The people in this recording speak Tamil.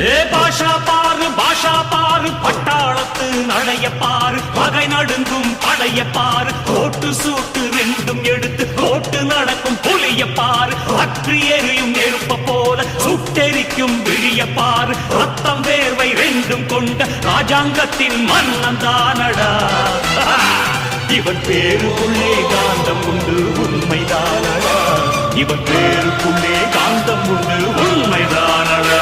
ஏ பாஷா பாரு பட்டாளத்து நடைய பாரு பகை நடுங்கும் படைய பாரு கோட்டு சூட்டு ரெண்டும் எடுத்து கோட்டு நடக்கும் புலிய பாரு அற்றி எரியும் நெருப்ப போல சுட்டெரிக்கும் விழிய பாரு ரத்தம் வேர்வை ரெண்டும் கொண்ட ராஜாங்கத்தின் மன்னன் தானடா இவன் பேருக்குள்ளே காந்தம் உண்டு உண்மைதானடா இவன் பேருக்குள்ளே காந்தம் உண்டு உண்மைதானடா